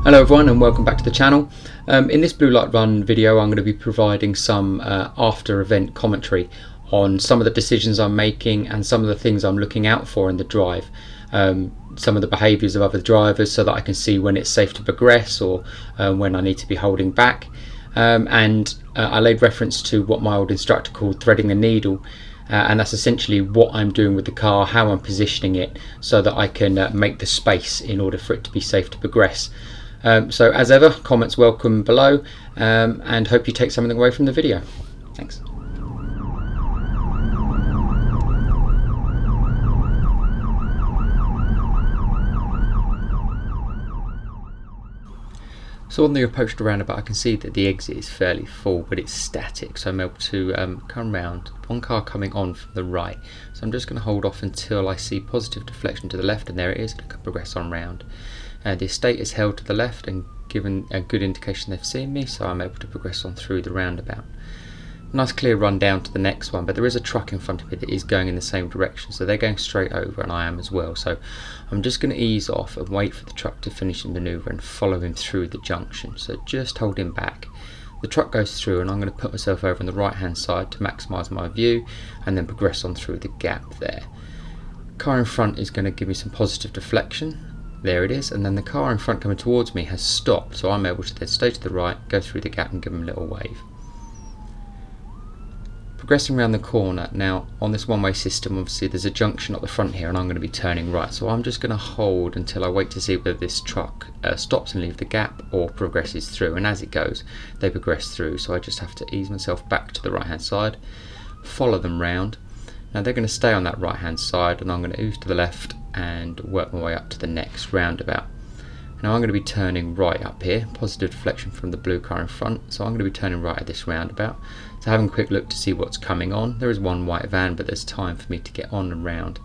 Hello everyone and welcome back to the channel. In this blue light run video I'm going to be providing some after event commentary on some of the decisions I'm making and some of the things I'm looking out for in the drive. Some of the behaviours of other drivers so that I can see when it's safe to progress or when I need to be holding back. I laid reference to what my old instructor called threading the needle, and that's essentially what I'm doing with the car, how I'm positioning it so that I can make the space in order for it to be safe to progress. So as ever, comments welcome below, and hope you take something away from the video. Thanks. So on the approach to roundabout I can see that the exit is fairly full, but it's static, so I'm able to come round, one car coming on from the right. So I'm just going to hold off until I see positive deflection to the left, and there it is, and I can progress on round. The estate is held to the left and given a good indication they've seen me, so I'm able to progress on through the roundabout. Nice clear run down to the next one, but there is a truck in front of me that is going in the same direction, so they're going straight over and I am as well. So I'm just going to ease off and wait for the truck to finish the manoeuvre and follow him through the junction. So just hold him back. The truck goes through and I'm going to put myself over on the right hand side to maximise my view and then progress on through the gap there. Car in front is going to give me some positive deflection. There it is, and then the car in front coming towards me has stopped, so I'm able to then stay to the right, go through the gap and give him a little wave. Progressing around the corner, now on this one-way system obviously there's a junction at the front here and I'm going to be turning right, so I'm just going to hold until I wait to see whether this truck stops and leave the gap or progresses through, and as it goes they progress through, so I just have to ease myself back to the right hand side, follow them round. Now they're going to stay on that right hand side and I'm going to ooze to the left and work my way up to the next roundabout. Now I'm going to be turning right up here, positive deflection from the blue car in front, so I'm going to be turning right at this roundabout. So having a quick look to see what's coming on, there is one white van but there's time for me to get on and round.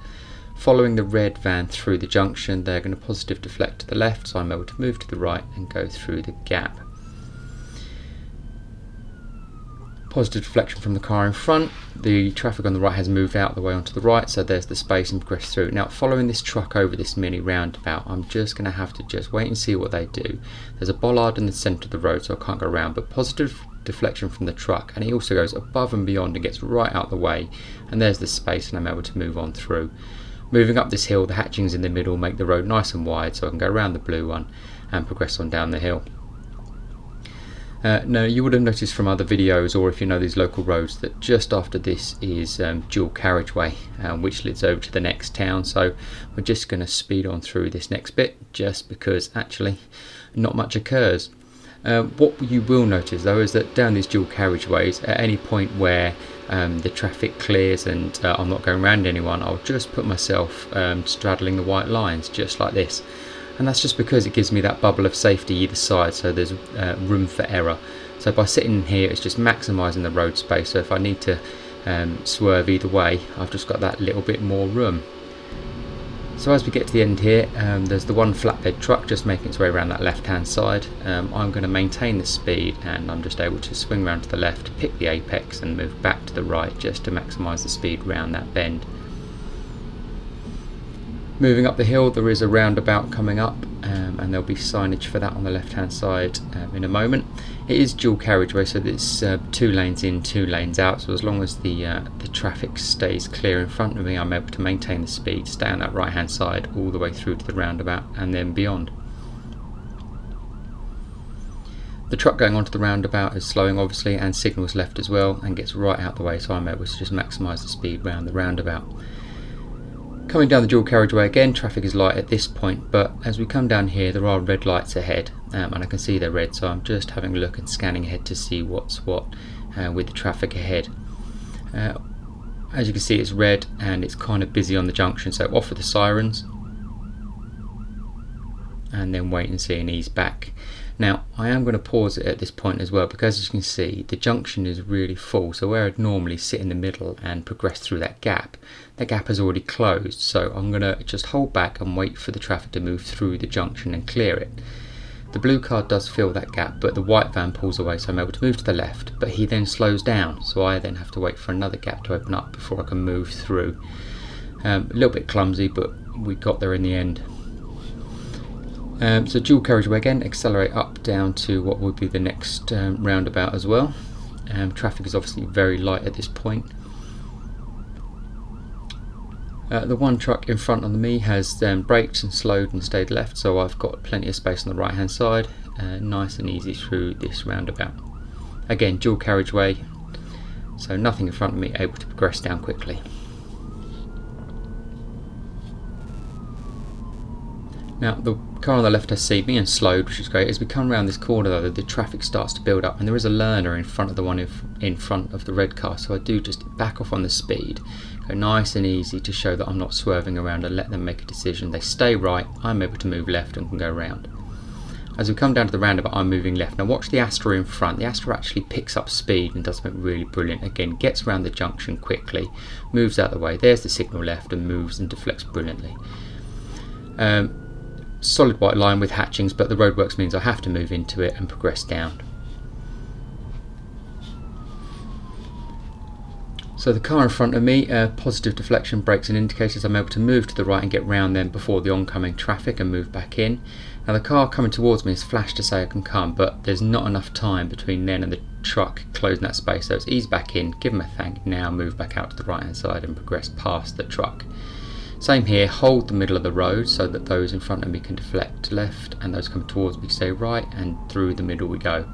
Following the red van through the junction, they're going to positive deflect to the left, so I'm able to move to the right and go through the gap. Positive deflection from the car in front, the traffic on the right has moved out of the way onto the right, so there's the space and progress through. Now following this truck over this mini roundabout, I'm just going to have to just wait and see what they do. There's a bollard in the centre of the road so I can't go around, but positive deflection from the truck, and he also goes above and beyond and gets right out the way, and there's the space and I'm able to move on through. Moving up this hill, the hatchings in the middle make the road nice and wide so I can go around the blue one and progress on down the hill. Now you would have noticed from other videos, or if you know these local roads, that just after this is dual carriageway which leads over to the next town, so we're just going to speed on through this next bit just because actually not much occurs. What you will notice though is that down these dual carriageways, at any point where the traffic clears and I'm not going around anyone, I'll just put myself straddling the white lines just like this. And that's just because it gives me that bubble of safety either side, so there's room for error. So by sitting here it's just maximising the road space, so if I need to swerve either way I've just got that little bit more room. So as we get to the end here, there's the one flatbed truck just making its way around that left hand side. I'm going to maintain the speed and I'm just able to swing around to the left, pick the apex and move back to the right just to maximise the speed round that bend. Moving up the hill there is a roundabout coming up, and there'll be signage for that on the left hand side in a moment. It is dual carriageway, so it's 2 lanes in, 2 lanes out, so as long as the traffic stays clear in front of me I'm able to maintain the speed, stay on that right hand side all the way through to the roundabout and then beyond. The truck going onto the roundabout is slowing obviously and signals left as well and gets right out the way, so I'm able to just maximise the speed round the roundabout. Coming down the dual carriageway again, traffic is light at this point, but as we come down here there are red lights ahead and I can see they're red, so I'm just having a look and scanning ahead to see what's what with the traffic ahead. As you can see it's red and it's kind of busy on the junction, so off with the sirens and then wait and see and ease back. Now I am going to pause it at this point as well because as you can see the junction is really full, so where I'd normally sit in the middle and progress through that gap has already closed, so I'm going to just hold back and wait for the traffic to move through the junction and clear it. The blue car does fill that gap but the white van pulls away, so I'm able to move to the left, but he then slows down, so I then have to wait for another gap to open up before I can move through. A little bit clumsy but we got there in the end. So dual carriageway again, accelerate up down to what would be the next roundabout as well. Traffic is obviously very light at this point. The one truck in front of me has braked and slowed and stayed left, so I've got plenty of space on the right hand side, nice and easy through this roundabout. Again, dual carriageway, so nothing in front of me, able to progress down quickly. Now the car on the left has seen me and slowed, which is great. As we come around this corner though, the traffic starts to build up, and there is a learner in front of the one in front of the red car, so I do just back off on the speed, go nice and easy to show that I'm not swerving around and let them make a decision. They stay right, I'm able to move left and can go round. As we come down to the roundabout, I'm moving left. Now watch the Astra in front. The Astra actually picks up speed and does something really brilliant. Again, gets around the junction quickly, moves out of the way, there's the signal left, and moves and deflects brilliantly. Solid white line with hatchings, but the roadworks means I have to move into it and progress down. So the car in front of me, positive deflection, brakes and indicators. I'm able to move to the right and get round them before the oncoming traffic and move back in. Now the car coming towards me has flashed to say I can come, but there's not enough time between then and the truck closing that space, so it's ease back in, give them a thank, now move back out to the right hand side and progress past the truck. Same here, hold the middle of the road so that those in front of me can deflect left and those coming towards me stay right, and through the middle we go.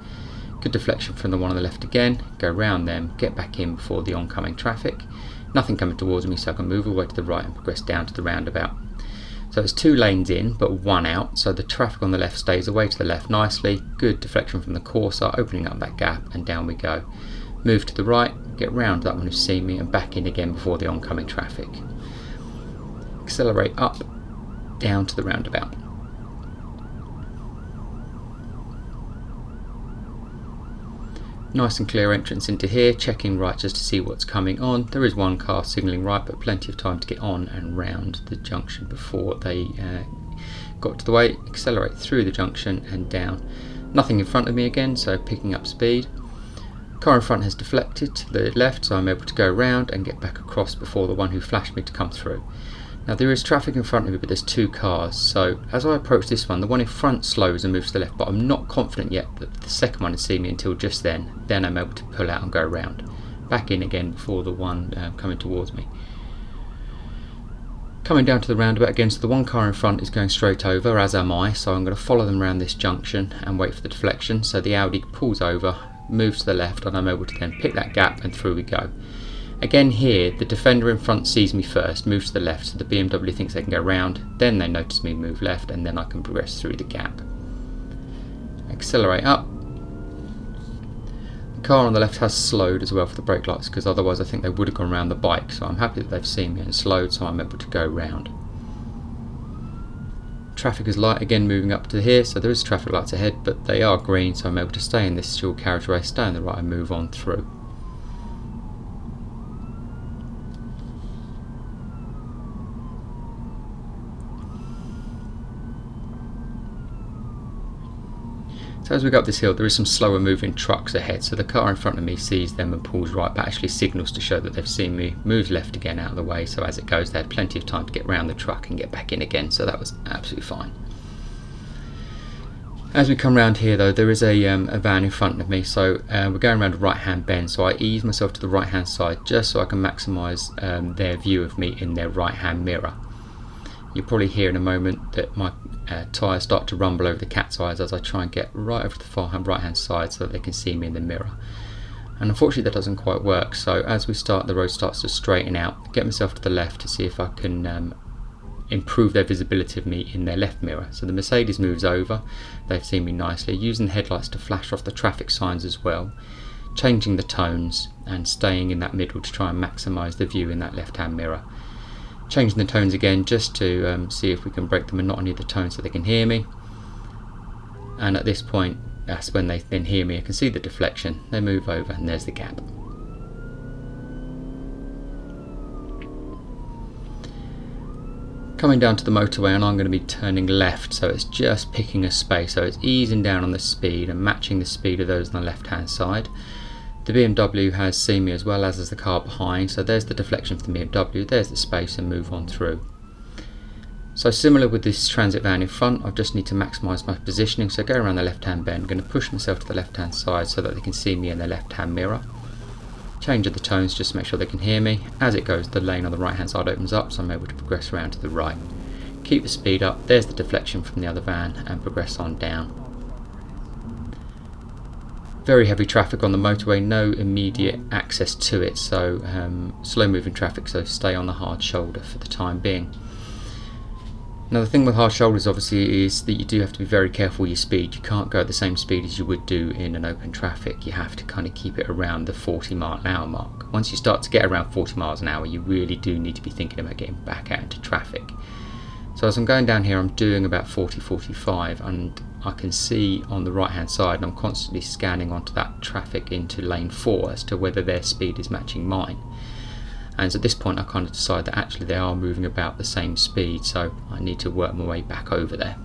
Good deflection from the one on the left again, go round them, get back in before the oncoming traffic. Nothing coming towards me, so I can move all the way to the right and progress down to the roundabout. So it's 2 lanes in but 1 out, so the traffic on the left stays away to the left nicely. Good deflection from the Corsa, opening up that gap, and down we go. Move to the right, get round that one who's seen me and back in again before the oncoming traffic. Accelerate up, down to the roundabout. Nice and clear entrance into here, checking right just to see what's coming on. There is one car signalling right, but plenty of time to get on and round the junction before they got to the way. Accelerate through the junction and down. Nothing in front of me again, so picking up speed. Car in front has deflected to the left, so I'm able to go round and get back across before the one who flashed me to come through. Now there is traffic in front of me, but there's 2 cars, so as I approach this one, the one in front slows and moves to the left, but I'm not confident yet that the second one has seen me until just then. Then I'm able to pull out and go around. Back in again before the one coming towards me. Coming down to the roundabout again, so the one car in front is going straight over, as am I, so I'm going to follow them around this junction and wait for the deflection. So the Audi pulls over, moves to the left, and I'm able to then pick that gap and through we go. Again here, the defender in front sees me first, moves to the left, so the BMW thinks they can go round, then they notice me move left, and then I can progress through the gap. Accelerate up. The car on the left has slowed as well for the brake lights, because otherwise I think they would have gone round the bike, so I'm happy that they've seen me and slowed, so I'm able to go round. Traffic is light again, moving up to here, so there is traffic lights ahead, but they are green, so I'm able to stay in this dual carriageway, stay on the right and move on through. So as we go up this hill, there is some slower moving trucks ahead, so the car in front of me sees them and pulls right, but actually signals to show that they've seen me, moves left again out of the way, so as it goes they had plenty of time to get round the truck and get back in again, so that was absolutely fine. As we come round here though, there is a van in front of me, so we're going around a right hand bend, so I ease myself to the right hand side just so I can maximise their view of me in their right hand mirror. You'll probably hear in a moment that my tyres start to rumble over the cat's eyes as I try and get right over to the far right hand side so that they can see me in the mirror. And unfortunately that doesn't quite work, so as we start, the road starts to straighten out, get myself to the left to see if I can improve their visibility of me in their left mirror. So the Mercedes moves over, they've seen me nicely, using the headlights to flash off the traffic signs as well, changing the tones and staying in that middle to try and maximise the view in that left hand mirror. Changing the tones again just to see if we can break the monotony of the tone so they can hear me. And at this point, that's when they then hear me. I can see the deflection, they move over and there's the gap. Coming down to the motorway, and I'm going to be turning left, so it's just picking a space, so it's easing down on the speed and matching the speed of those on the left hand side. The BMW has seen me as well, as is the car behind, so there's the deflection from the BMW, there's the space and move on through. So similar with this transit van in front, I just need to maximise my positioning. So go around the left hand bend, I'm going to push myself to the left hand side so that they can see me in their left hand mirror. Change of the tones just to make sure they can hear me. As it goes, the lane on the right hand side opens up, so I'm able to progress around to the right. Keep the speed up, there's the deflection from the other van, and progress on down. Very heavy traffic on the motorway, no immediate access to it, so slow moving traffic, so stay on the hard shoulder for the time being. Now the thing with hard shoulders obviously is that you do have to be very careful with your speed. You can't go at the same speed as you would do in an open traffic. You have to kind of keep it around the 40-mile-an-hour mark. Once you start to get around 40 miles an hour, you really do need to be thinking about getting back out into traffic. So as I'm going down here, I'm doing about 40-45, and I can see on the right hand side, and I'm constantly scanning onto that traffic into lane 4 as to whether their speed is matching mine. And so at this point I kind of decide that actually they are moving about the same speed, so I need to work my way back over there.